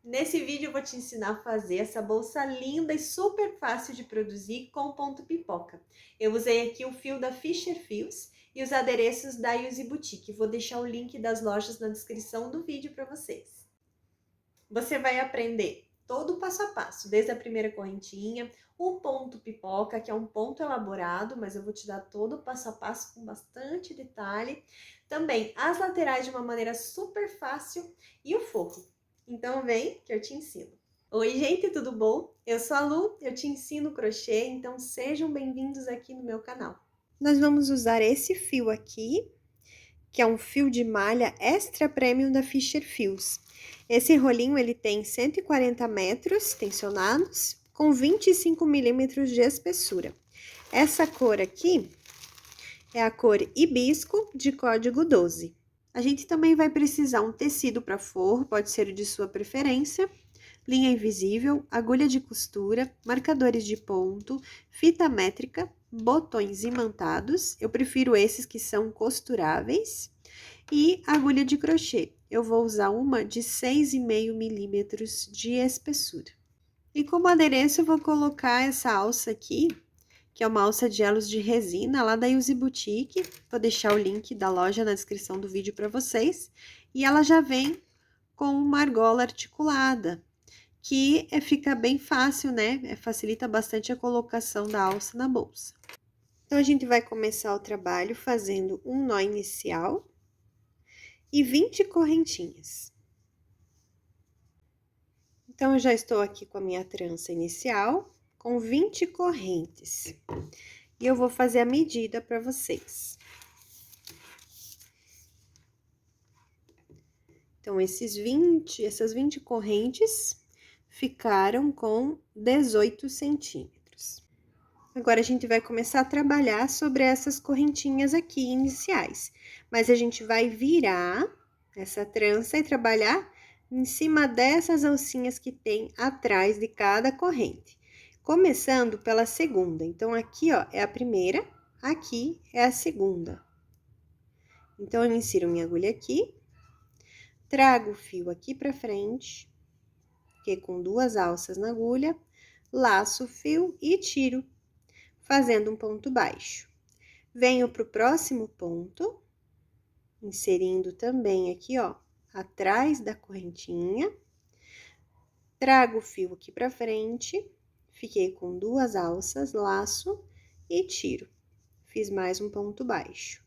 Nesse vídeo eu vou te ensinar a fazer essa bolsa linda e super fácil de produzir com ponto pipoca. Eu usei aqui o fio da Fischer Fios e os adereços da Yuzi Boutique. Vou deixar o link das lojas na descrição do vídeo para vocês. Você vai aprender todo o passo a passo, desde a primeira correntinha, o ponto pipoca, que é um ponto elaborado, mas eu vou te dar todo o passo a passo com bastante detalhe. Também as laterais de uma maneira super fácil e o forro. Então vem que eu te ensino. Oi gente, tudo bom? Eu sou a Lu, eu te ensino crochê, então sejam bem-vindos aqui no meu canal. Nós vamos usar esse fio aqui, que é um fio de malha extra premium da Fischer Fios. Esse rolinho ele tem 140 metros tensionados com 25 milímetros de espessura. Essa cor aqui é a cor hibisco de código 12. A gente também vai precisar um tecido para forro, pode ser de sua preferência, linha invisível, agulha de costura, marcadores de ponto, fita métrica, botões imantados, eu prefiro esses que são costuráveis, e agulha de crochê. Eu vou usar uma de 6,5 milímetros de espessura. E como adereço, eu vou colocar essa alça aqui, que é uma alça de elos de resina lá da Yuzi Boutique. Vou deixar o link da loja na descrição do vídeo para vocês. E ela já vem com uma argola articulada, que fica bem fácil, né? Facilita bastante a colocação da alça na bolsa. Então, a gente vai começar o trabalho fazendo um nó inicial e 20 correntinhas. Então, eu já estou aqui com a minha trança inicial, com 20 correntes. E eu vou fazer a medida para vocês. Então, essas 20 correntes ficaram com 18 centímetros. Agora, a gente vai começar a trabalhar sobre essas correntinhas aqui iniciais. Mas a gente vai virar essa trança e trabalhar em cima dessas alcinhas que tem atrás de cada corrente. Começando pela segunda. Então, aqui, ó, é a primeira, aqui é a segunda. Então, eu insiro minha agulha aqui, trago o fio aqui pra frente, que com 2 alças na agulha, laço o fio e tiro, fazendo um ponto baixo. Venho pro próximo ponto, inserindo também aqui, ó, atrás da correntinha, trago o fio aqui pra frente, fiquei com 2 alças, laço e tiro. Fiz mais um ponto baixo.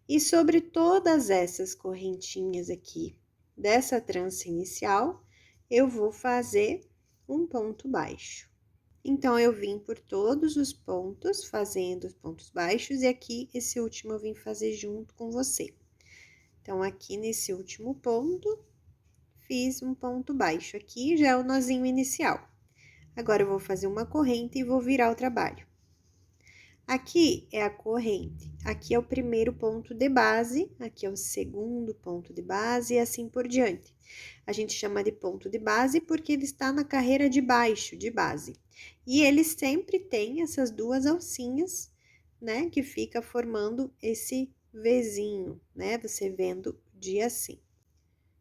E sobre todas essas correntinhas aqui dessa trança inicial, eu vou fazer um ponto baixo. Então, eu vim por todos os pontos, fazendo os pontos baixos, e aqui, esse último eu vim fazer junto com você. Então, aqui nesse último ponto, fiz um ponto baixo aqui, já é o nozinho inicial. Agora, eu vou fazer uma corrente e vou virar o trabalho. Aqui é a corrente, aqui é o primeiro ponto de base, aqui é o segundo ponto de base e assim por diante. A gente chama de ponto de base porque ele está na carreira de baixo, de base. E ele sempre tem essas 2 alcinhas, né, que fica formando esse Vzinho, né, você vendo de assim.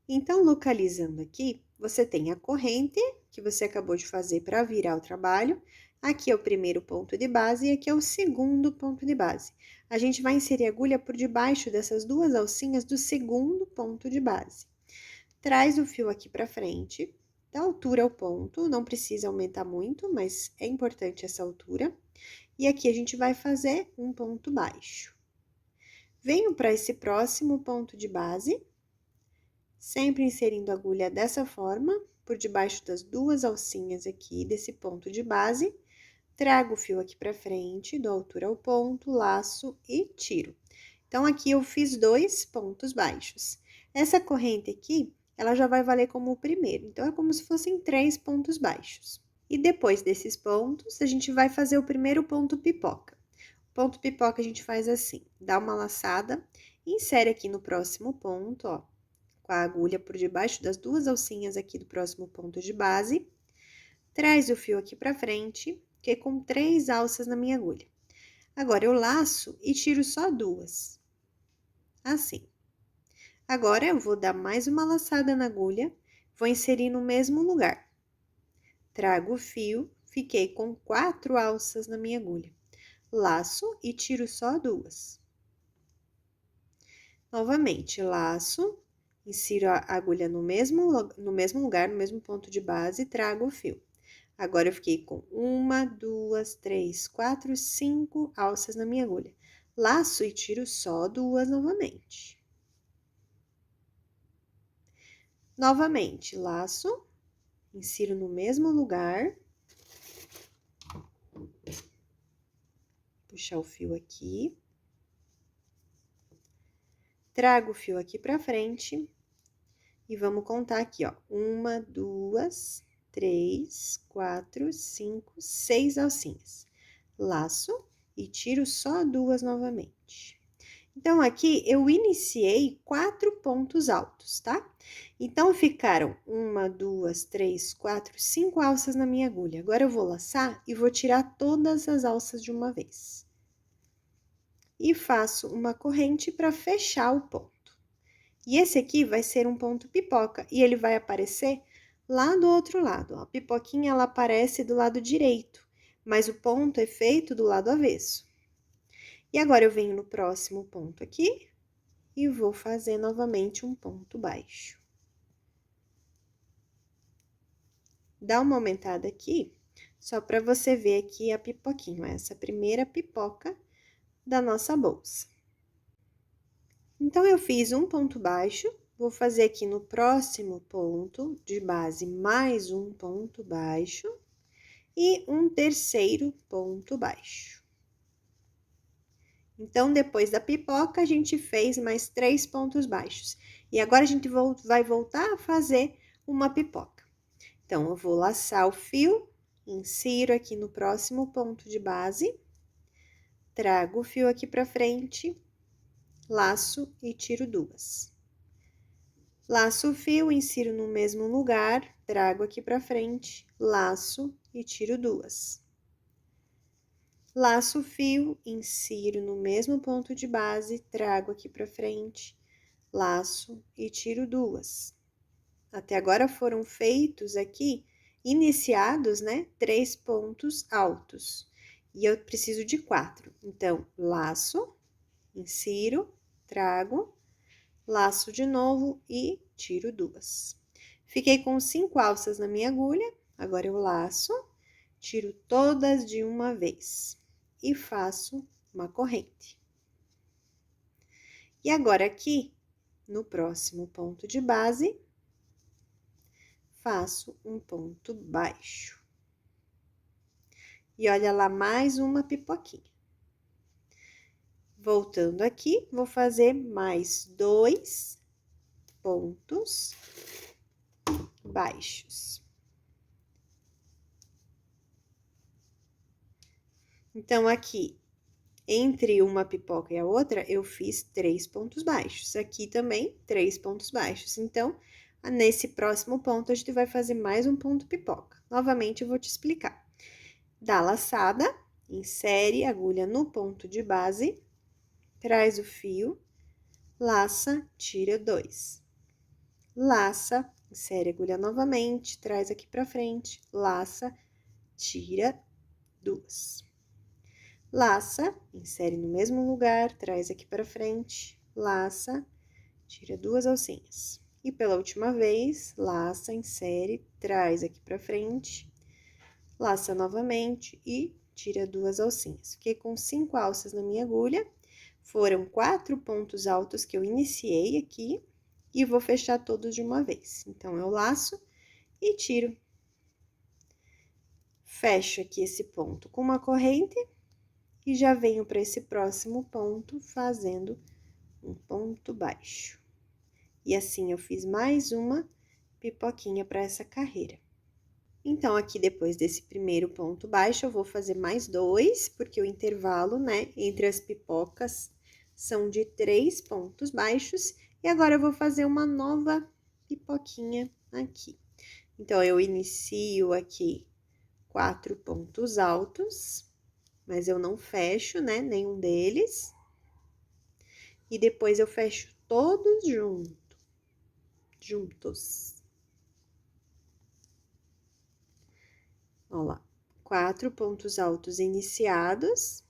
Então, localizando aqui, você tem a corrente que você acabou de fazer para virar o trabalho. Aqui é o primeiro ponto de base e aqui é o segundo ponto de base. A gente vai inserir a agulha por debaixo dessas 2 alcinhas do segundo ponto de base. Traz o fio aqui para frente, da altura ao ponto, não precisa aumentar muito, mas é importante essa altura. E aqui a gente vai fazer um ponto baixo. Venho para esse próximo ponto de base, sempre inserindo a agulha dessa forma, por debaixo das 2 alcinhas aqui desse ponto de base, trago o fio aqui pra frente, dou altura ao ponto, laço e tiro. Então, aqui eu fiz 2 pontos baixos. Essa corrente aqui, ela já vai valer como o primeiro, então, é como se fossem 3 pontos baixos. E depois desses pontos, a gente vai fazer o primeiro ponto pipoca. O ponto pipoca a gente faz assim, dá uma laçada, insere aqui no próximo ponto, ó, com a agulha por debaixo das 2 alcinhas aqui do próximo ponto de base, traz o fio aqui pra frente, que com 3 alças na minha agulha. Agora, eu laço e tiro só 2, assim. Agora, eu vou dar mais uma laçada na agulha, vou inserir no mesmo lugar. Trago o fio, fiquei com 4 alças na minha agulha. Laço e tiro só 2. Novamente, laço, insiro a agulha no mesmo lugar, no mesmo ponto de base, e trago o fio. Agora, eu fiquei com 1, 2, 3, 4, 5 alças na minha agulha. Laço e tiro só 2 novamente. Novamente, laço, insiro no mesmo lugar. Puxar o fio aqui. Trago o fio aqui pra frente. E vamos contar aqui, ó. 1, 2, 3, 4, 5, 6 alcinhas. Laço e tiro só 2 novamente. Então, aqui, eu iniciei 4 pontos altos, tá? Então, ficaram 1, 2, 3, 4, 5 alças na minha agulha. Agora, eu vou laçar e vou tirar todas as alças de uma vez. E faço uma corrente para fechar o ponto. E esse aqui vai ser um ponto pipoca, e ele vai aparecer lá do outro lado, ó. A pipoquinha, ela aparece do lado direito, mas o ponto é feito do lado avesso. E agora, eu venho no próximo ponto aqui, e vou fazer novamente um ponto baixo. Dá uma aumentada aqui, só para você ver aqui a pipoquinha, essa primeira pipoca da nossa bolsa. Então, eu fiz um ponto baixo, vou fazer aqui no próximo ponto de base mais um ponto baixo e um terceiro ponto baixo. Então, depois da pipoca, a gente fez mais 3 pontos baixos. E agora, a gente vai voltar a fazer uma pipoca. Então, eu vou laçar o fio, insiro aqui no próximo ponto de base, trago o fio aqui pra frente, laço e tiro 2. Laço o fio, insiro no mesmo lugar, trago aqui pra frente, laço e tiro 2. Laço o fio, insiro no mesmo ponto de base, trago aqui pra frente, laço e tiro 2. Até agora foram feitos aqui, iniciados, né, 3 pontos altos. E eu preciso de 4. Então, laço, insiro, trago, laço de novo e tiro 2. Fiquei com 5 alças na minha agulha, agora eu laço, tiro todas de uma vez e faço uma corrente. E agora, aqui, no próximo ponto de base, faço um ponto baixo. E olha lá, mais uma pipoquinha. Voltando aqui, vou fazer mais 2 pontos baixos. Então, aqui, entre uma pipoca e a outra, eu fiz 3 pontos baixos. Aqui também, 3 pontos baixos. Então, nesse próximo ponto, a gente vai fazer mais um ponto pipoca. Novamente, eu vou te explicar. Dá laçada, insere a agulha no ponto de base, traz o fio, laça, tira 2. Laça, insere a agulha novamente, traz aqui pra frente, laça, tira 2. Laça, insere no mesmo lugar, traz aqui pra frente, laça, tira 2 alcinhas. E pela última vez, laça, insere, traz aqui pra frente, laça novamente e tira 2 alcinhas. Fiquei com 5 alças na minha agulha, foram 4 pontos altos que eu iniciei aqui, e vou fechar todos de uma vez. Então, eu laço e tiro. Fecho aqui esse ponto com uma corrente. E já venho para esse próximo ponto fazendo um ponto baixo. E assim, eu fiz mais uma pipoquinha para essa carreira. Então, aqui, depois desse primeiro ponto baixo, eu vou fazer mais 2, porque o intervalo, né, entre as pipocas são de 3 pontos baixos. E agora, eu vou fazer uma nova pipoquinha aqui. Então, eu inicio aqui 4 pontos altos, mas eu não fecho, né, nenhum deles. E depois eu fecho todos juntos. Ó lá, 4 pontos altos iniciados.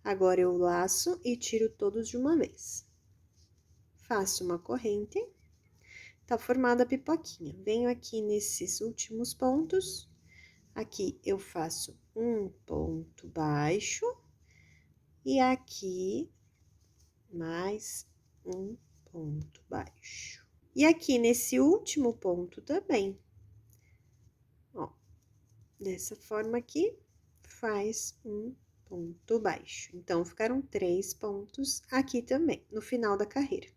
Agora, eu laço e tiro todos de uma vez. Faço uma corrente, tá formada a pipoquinha. Venho aqui nesses últimos pontos, aqui eu faço um ponto baixo, e aqui mais um ponto baixo. E aqui nesse último ponto também, ó, dessa forma aqui, faz um ponto baixo. Então, ficaram 3 pontos aqui também, no final da carreira.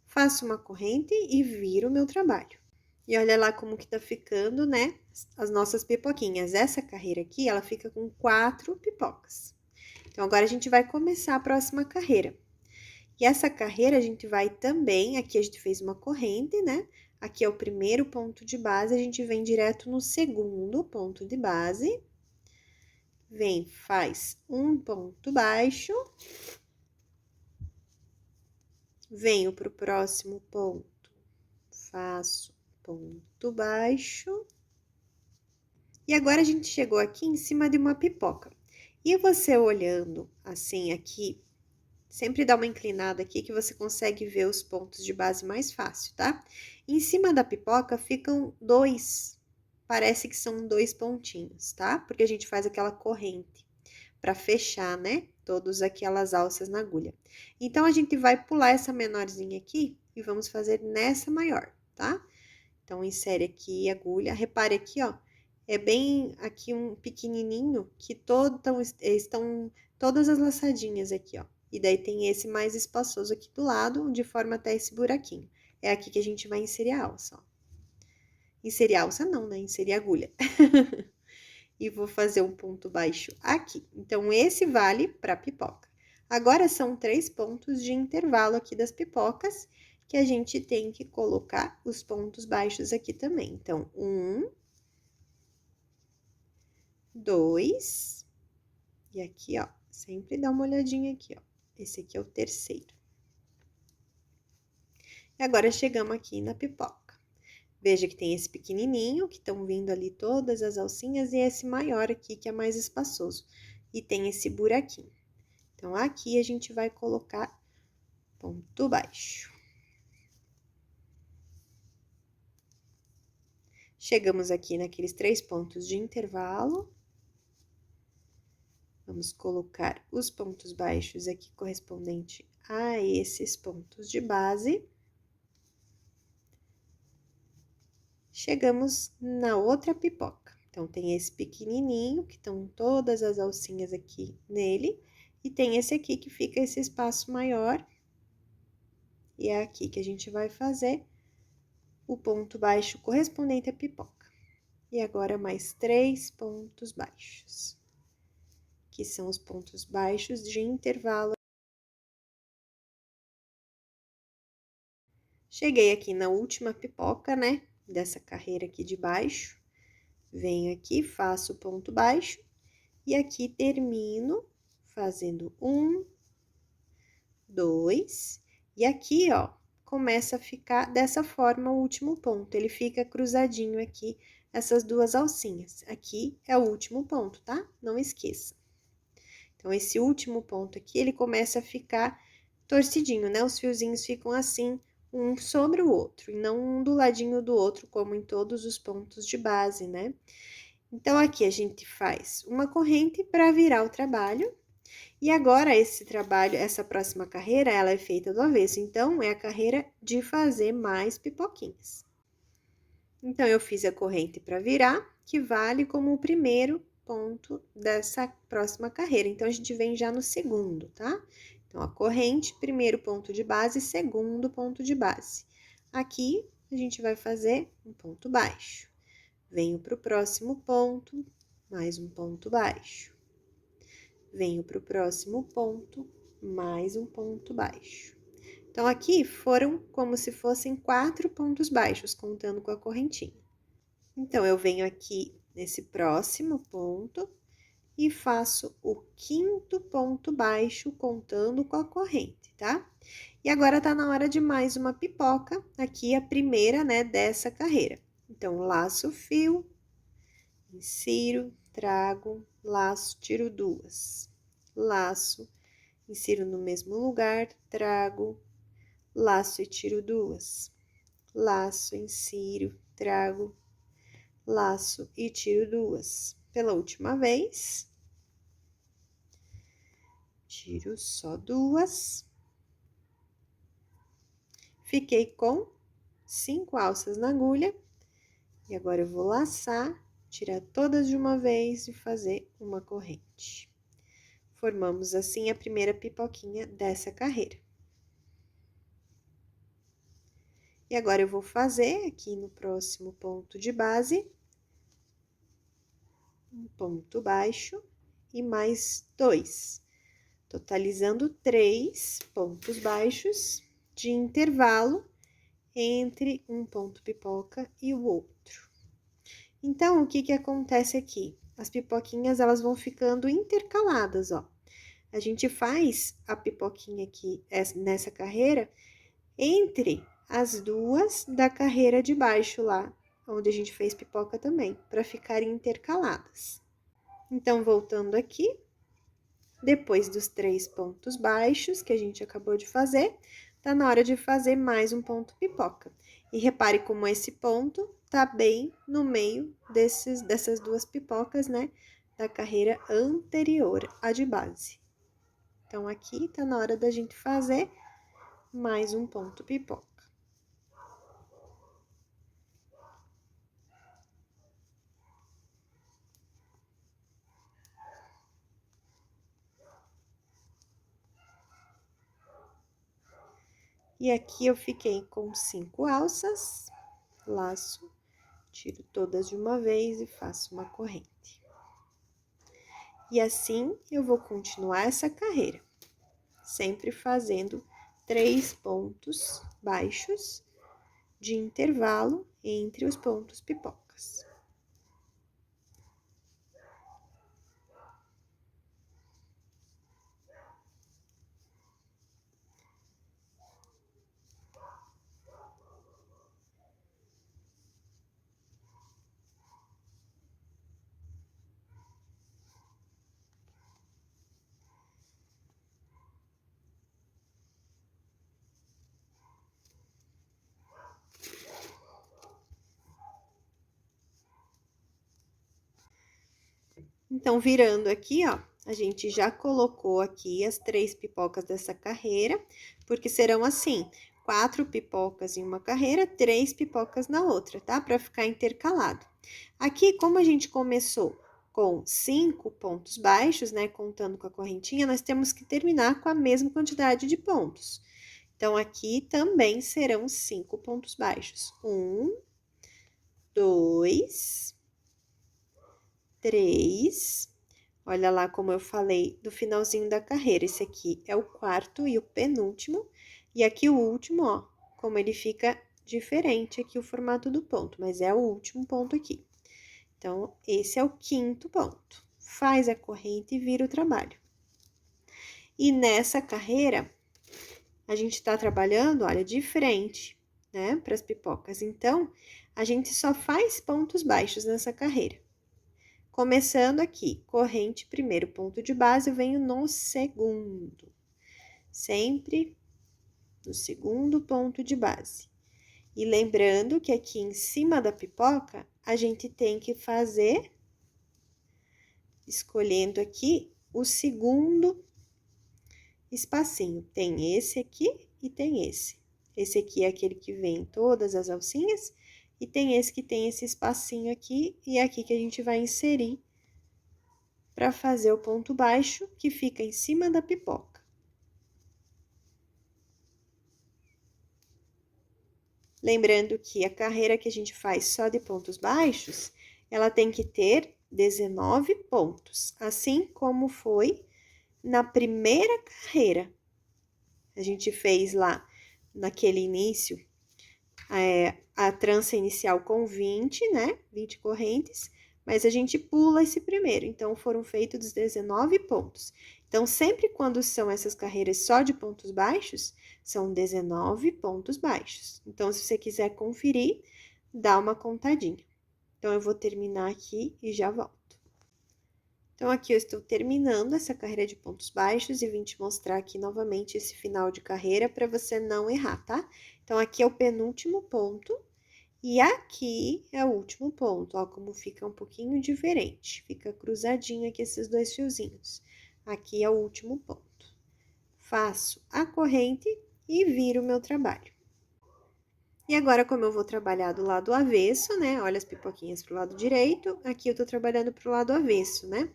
Faço uma corrente e viro o meu trabalho. E olha lá como que tá ficando, né, as nossas pipoquinhas. Essa carreira aqui, ela fica com 4 pipocas. Então, agora a gente vai começar a próxima carreira. E essa carreira, a gente vai também, aqui a gente fez uma corrente, né? Aqui é o primeiro ponto de base, a gente vem direto no segundo ponto de base. Vem, faz um ponto baixo. Venho pro próximo ponto, faço ponto baixo. E agora a gente chegou aqui em cima de uma pipoca. E você olhando assim aqui, sempre dá uma inclinada aqui que você consegue ver os pontos de base mais fácil, tá? Em cima da pipoca ficam 2, parece que são 2 pontinhos, tá? Porque a gente faz aquela corrente para fechar, né? Todas aquelas alças na agulha. Então, a gente vai pular essa menorzinha aqui e vamos fazer nessa maior, tá? Então, insere aqui a agulha, repare aqui, ó, é bem aqui um pequenininho que estão todas as laçadinhas aqui, ó. E daí tem esse mais espaçoso aqui do lado, de forma até esse buraquinho. É aqui que a gente vai inserir a alça, ó. Inserir a alça não, né? Inserir a agulha. E vou fazer um ponto baixo aqui. Então, esse vale para pipoca. Agora, são 3 pontos de intervalo aqui das pipocas, que a gente tem que colocar os pontos baixos aqui também. Então, 1, 2, e aqui, ó, sempre dá uma olhadinha aqui, ó. Esse aqui é o terceiro. E agora, chegamos aqui na pipoca. Veja que tem esse pequenininho, que estão vindo ali todas as alcinhas, e esse maior aqui, que é mais espaçoso. E tem esse buraquinho. Então, aqui a gente vai colocar ponto baixo. Chegamos aqui naqueles 3 pontos de intervalo. Vamos colocar os pontos baixos aqui correspondente a esses pontos de base. Chegamos na outra pipoca. Então, tem esse pequenininho, que estão todas as alcinhas aqui nele, e tem esse aqui que fica esse espaço maior. E é aqui que a gente vai fazer o ponto baixo correspondente à pipoca. E agora, mais 3 pontos baixos, que são os pontos baixos de intervalo. Cheguei aqui na última pipoca, né, dessa carreira aqui de baixo. Venho aqui, faço o ponto baixo, e aqui termino fazendo 1, 2, e aqui, ó, começa a ficar dessa forma o último ponto. Ele fica cruzadinho aqui, essas 2 alcinhas. Aqui é o último ponto, tá? Não esqueça. Então, esse último ponto aqui, ele começa a ficar torcidinho, né? Os fiozinhos ficam assim, um sobre o outro, e não um do ladinho do outro, como em todos os pontos de base, né? Então, aqui a gente faz uma corrente para virar o trabalho. E agora, esse trabalho, essa próxima carreira, ela é feita do avesso. Então, é a carreira de fazer mais pipoquinhas. Então, eu fiz a corrente para virar, que vale como o primeiro ponto dessa próxima carreira. Então, a gente vem já no segundo, tá? Então, a corrente, primeiro ponto de base, segundo ponto de base. Aqui, a gente vai fazer um ponto baixo. Venho para o próximo ponto, mais um ponto baixo. Venho para o próximo ponto, mais um ponto baixo. Então, aqui foram como se fossem 4 pontos baixos, contando com a correntinha. Então, eu venho aqui nesse próximo ponto e faço o 5º ponto baixo, contando com a corrente, tá? E agora, tá na hora de mais uma pipoca, aqui a primeira, né, dessa carreira. Então, laço o fio insiro, trago, laço, tiro duas, laço, insiro no mesmo lugar, trago, laço e tiro duas, laço, insiro, trago, laço e tiro duas. Pela última vez, tiro só duas, fiquei com 5 alças na agulha, e agora eu vou laçar, tirar todas de uma vez e fazer uma corrente. Formamos assim a primeira pipoquinha dessa carreira. E agora eu vou fazer aqui no próximo ponto de base, um ponto baixo e mais 2, totalizando 3 pontos baixos de intervalo entre um ponto pipoca e o outro. Então, o que que acontece aqui? As pipoquinhas, elas vão ficando intercaladas, ó. A gente faz a pipoquinha aqui, nessa carreira, entre as duas da carreira de baixo lá, onde a gente fez pipoca também, para ficarem intercaladas. Então, voltando aqui, depois dos 3 pontos baixos que a gente acabou de fazer, tá na hora de fazer mais um ponto pipoca. E repare como esse ponto tá bem no meio dessas duas pipocas, né, da carreira anterior à de base. Então, aqui tá na hora da gente fazer mais um ponto pipoca. E aqui eu fiquei com 5 alças, laço, tiro todas de uma vez e faço uma corrente. E assim eu vou continuar essa carreira, sempre fazendo 3 pontos baixos de intervalo entre os pontos pipocas. Então, virando aqui, ó, a gente já colocou aqui as 3 pipocas dessa carreira, porque serão assim, 4 pipocas em uma carreira, 3 pipocas na outra, tá? Pra ficar intercalado. Aqui, como a gente começou com 5 pontos baixos, né, contando com a correntinha, nós temos que terminar com a mesma quantidade de pontos. Então, aqui também serão 5 pontos baixos. 1, 2, 3. Olha lá como eu falei do finalzinho da carreira. Esse aqui é o quarto e o penúltimo. E aqui o último, ó, como ele fica diferente aqui o formato do ponto, mas é o último ponto aqui. Então, esse é o quinto ponto. Faz a corrente e vira o trabalho. E nessa carreira, a gente tá trabalhando, olha, de frente, né, para as pipocas. Então, a gente só faz pontos baixos nessa carreira. Começando aqui, corrente, primeiro ponto de base, eu venho no segundo. Sempre no segundo ponto de base. E lembrando que aqui em cima da pipoca, a gente tem que fazer, escolhendo aqui, o segundo espacinho. Tem esse aqui e tem esse. Esse aqui é aquele que vem em todas as alcinhas, e tem esse que tem esse espacinho aqui, e é aqui que a gente vai inserir para fazer o ponto baixo que fica em cima da pipoca. Lembrando que a carreira que a gente faz só de pontos baixos, ela tem que ter 19 pontos, assim como foi na primeira carreira. A gente fez lá, naquele início, a trança inicial com 20, né? 20 correntes, mas a gente pula esse primeiro, então foram feitos 19 pontos. Então, sempre quando são essas carreiras só de pontos baixos, são 19 pontos baixos. Então, se você quiser conferir, dá uma contadinha. Então, eu vou terminar aqui e já volto. Então, aqui eu estou terminando essa carreira de pontos baixos e vim te mostrar aqui novamente esse final de carreira para você não errar, tá? Então, aqui é o penúltimo ponto e aqui é o último ponto, ó, como fica um pouquinho diferente. Fica cruzadinho aqui esses dois fiozinhos. Aqui é o último ponto. Faço a corrente e viro o meu trabalho. E agora, como eu vou trabalhar do lado avesso, né? Olha as pipoquinhas pro lado direito, aqui eu tô trabalhando pro lado avesso, né?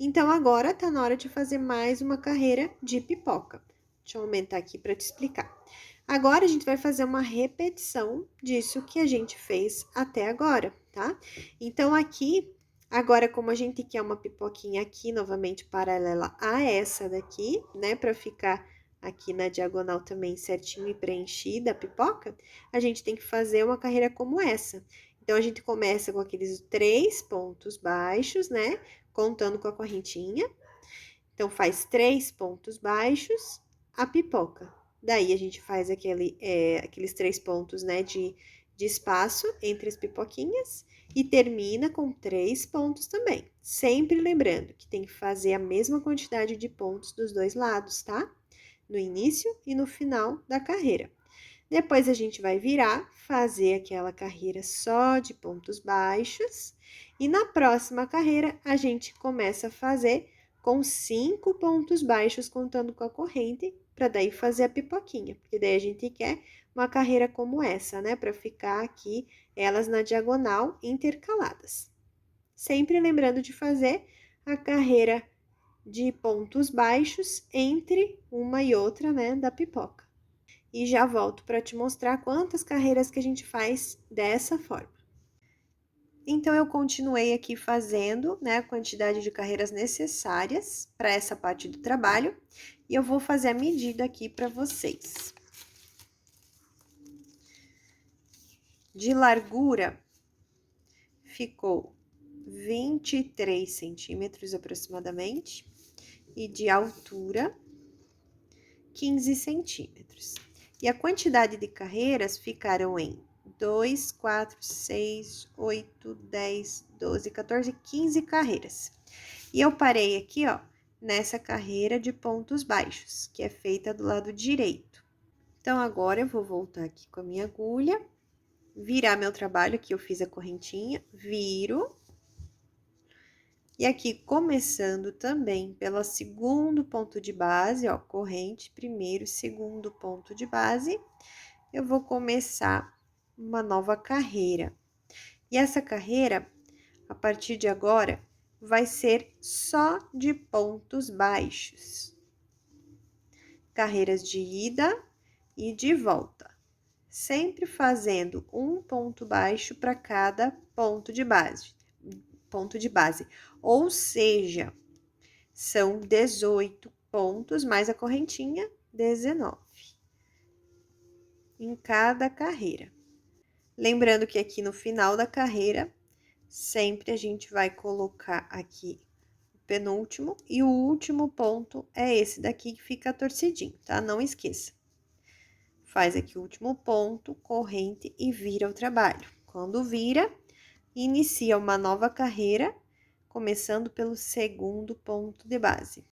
Então, agora tá na hora de fazer mais uma carreira de pipoca. Deixa eu aumentar aqui para te explicar. Agora, a gente vai fazer uma repetição disso que a gente fez até agora, tá? Então, aqui, agora, como a gente quer uma pipoquinha aqui, novamente, paralela a essa daqui, né? Pra ficar aqui na diagonal também certinho e preenchida a pipoca, a gente tem que fazer uma carreira como essa. Então, a gente começa com aqueles 3 pontos baixos, né? Contando com a correntinha. Então, faz 3 pontos baixos, a pipoca. Daí, a gente faz aqueles 3 pontos, né, de espaço entre as pipoquinhas e termina com 3 pontos também. Sempre lembrando que tem que fazer a mesma quantidade de pontos dos dois lados, tá? No início e no final da carreira. Depois, a gente vai virar, fazer aquela carreira só de pontos baixos. E na próxima carreira, a gente começa a fazer com 5 pontos baixos, contando com a corrente, para daí fazer a pipoquinha. Porque daí a gente quer uma carreira como essa, né? Para ficar aqui, elas na diagonal, intercaladas. Sempre lembrando de fazer a carreira de pontos baixos entre uma e outra, né, da pipoca. E já volto para te mostrar quantas carreiras que a gente faz dessa forma. Então, eu continuei aqui fazendo, né, a quantidade de carreiras necessárias para essa parte do trabalho. E eu vou fazer a medida aqui para vocês. De largura, ficou 23 centímetros aproximadamente. E de altura, 15 centímetros. E a quantidade de carreiras ficaram em 2, 4, 6, 8, 10, 12, 14, 15 carreiras. E eu parei aqui, ó, nessa carreira de pontos baixos, que é feita do lado direito. Então, agora eu vou voltar aqui com a minha agulha, virar meu trabalho, que eu fiz a correntinha, viro. E aqui, começando também pelo segundo ponto de base, ó, corrente, primeiro, segundo ponto de base, eu vou começar uma nova carreira. E essa carreira, a partir de agora, vai ser só de pontos baixos. Carreiras de ida e de volta. Sempre fazendo um ponto baixo para cada ponto de base. Ou seja, são 18 pontos mais a correntinha, 19 em cada carreira. Lembrando que aqui no final da carreira, sempre a gente vai colocar aqui o penúltimo e o último ponto é esse daqui que fica torcidinho, tá? Não esqueça. Faz aqui o último ponto, corrente e vira o trabalho. Quando vira, inicia uma nova carreira, começando pelo segundo ponto de base.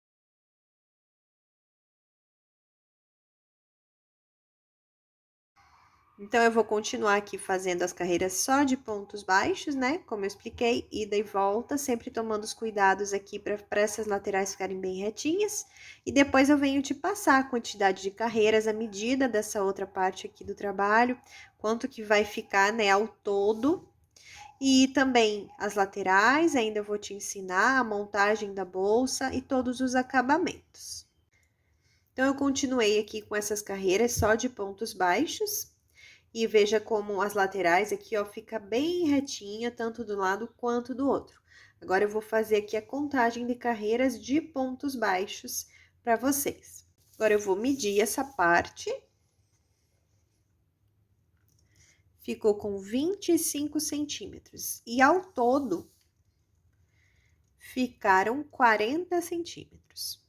Então, eu vou continuar aqui fazendo as carreiras só de pontos baixos, né? Como eu expliquei, ida e volta, sempre tomando os cuidados aqui para essas laterais ficarem bem retinhas. E depois eu venho te passar a quantidade de carreiras, a medida dessa outra parte aqui do trabalho, quanto que vai ficar, né, ao todo. E também as laterais, ainda eu vou te ensinar a montagem da bolsa e todos os acabamentos. Então, eu continuei aqui com essas carreiras só de pontos baixos. E veja como as laterais aqui, ó, fica bem retinha, tanto do lado quanto do outro. Agora, eu vou fazer aqui a contagem de carreiras de pontos baixos para vocês. Agora, eu vou medir essa parte. Ficou com 25 centímetros. E ao todo, ficaram 40 centímetros.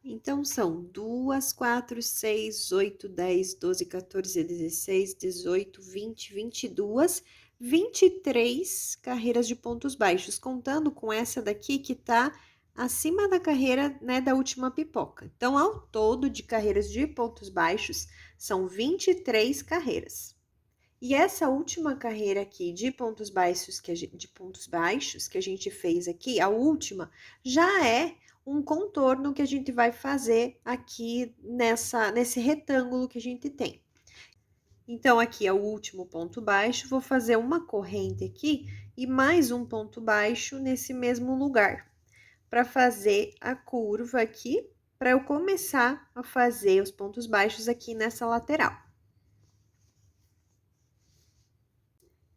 Então, são 2, 4, 6, 8, 10, 12, 14, 16, 18, 20, 22, 23 carreiras de pontos baixos, contando com essa daqui que tá acima da carreira, né, da última pipoca. Então, ao todo de carreiras de pontos baixos, são 23 carreiras. E essa última carreira aqui de pontos baixos que a gente fez aqui, a última, já é um contorno que a gente vai fazer aqui nesse retângulo que a gente tem. Então, aqui é o último ponto baixo, vou fazer uma corrente aqui e mais um ponto baixo nesse mesmo lugar, para fazer a curva aqui, para eu começar a fazer os pontos baixos aqui nessa lateral.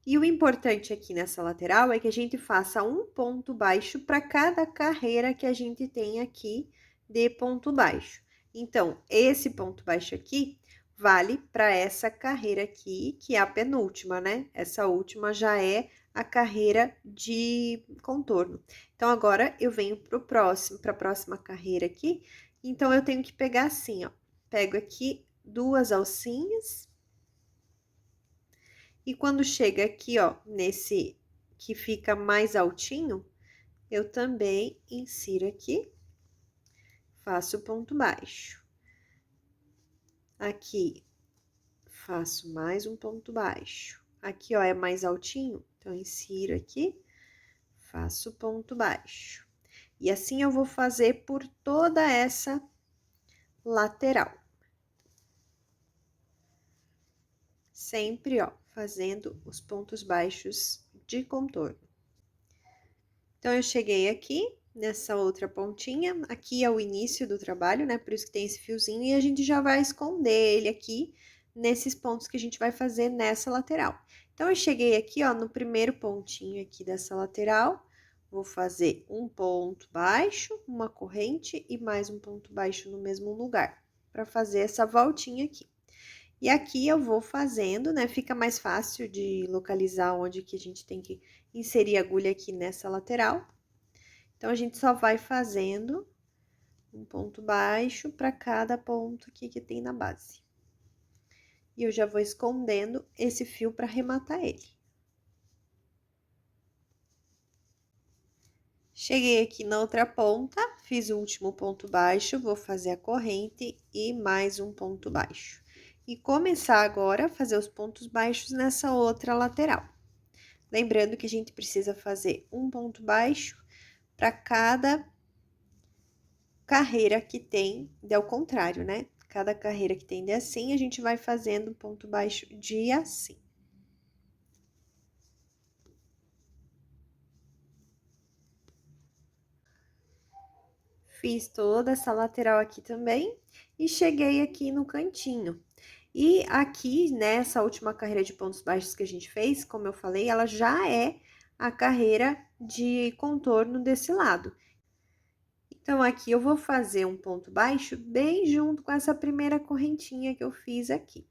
E o importante aqui nessa lateral é que a gente faça um ponto baixo para cada carreira que a gente tem aqui de ponto baixo. Então, esse ponto baixo aqui vale para essa carreira aqui, que é a penúltima, né? Essa última já é a carreira de contorno. Então, agora eu venho para a próxima carreira aqui. Então, eu tenho que pegar assim, ó. Pego aqui 2 alcinhas. E quando chega aqui, ó, nesse que fica mais altinho, eu também insiro aqui, faço ponto baixo. Aqui, faço mais um ponto baixo. Aqui, ó, é mais altinho, então insiro aqui, faço ponto baixo. E assim eu vou fazer por toda essa lateral. Sempre, ó, fazendo os pontos baixos de contorno. Então, eu cheguei aqui nessa outra pontinha, aqui é o início do trabalho, né? Por isso que tem esse fiozinho, e a gente já vai esconder ele aqui nesses pontos que a gente vai fazer nessa lateral. Então, eu cheguei aqui, ó, no primeiro pontinho aqui dessa lateral, vou fazer um ponto baixo, uma corrente e mais um ponto baixo no mesmo lugar, para fazer essa voltinha aqui. E aqui eu vou fazendo, né? Fica mais fácil de localizar onde que a gente tem que inserir a agulha aqui nessa lateral. Então, a gente só vai fazendo um ponto baixo para cada ponto aqui que tem na base. E eu já vou escondendo esse fio para arrematar ele. Cheguei aqui na outra ponta, fiz o último ponto baixo, vou fazer a corrente e mais um ponto baixo. E começar agora a fazer os pontos baixos nessa outra lateral. Lembrando que a gente precisa fazer um ponto baixo para cada carreira que tem de ao contrário, né? Cada carreira que tem de assim, a gente vai fazendo ponto baixo de assim. Fiz toda essa lateral aqui também e cheguei aqui no cantinho. E aqui, nessa última carreira de pontos baixos que a gente fez, como eu falei, ela já é a carreira de contorno desse lado. Então, aqui eu vou fazer um ponto baixo bem junto com essa primeira correntinha que eu fiz aqui.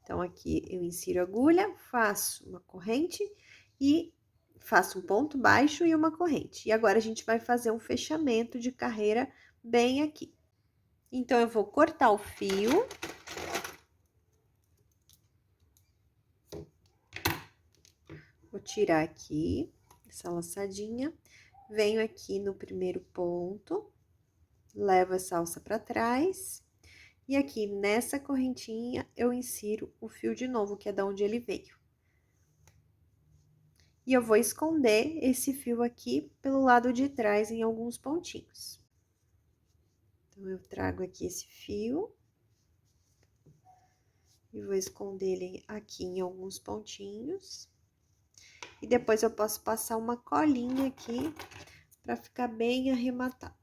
Então, aqui eu insiro a agulha, faço uma corrente e faço um ponto baixo e uma corrente. E agora, a gente vai fazer um fechamento de carreira bem aqui. Então, eu vou cortar o fio. Vou tirar aqui essa laçadinha, venho aqui no primeiro ponto, levo essa alça para trás, e aqui nessa correntinha eu insiro o fio de novo, que é da onde ele veio. E eu vou esconder esse fio aqui pelo lado de trás em alguns pontinhos. Então, eu trago aqui esse fio e vou esconder ele aqui em alguns pontinhos. E depois eu posso passar uma colinha aqui para ficar bem arrematado.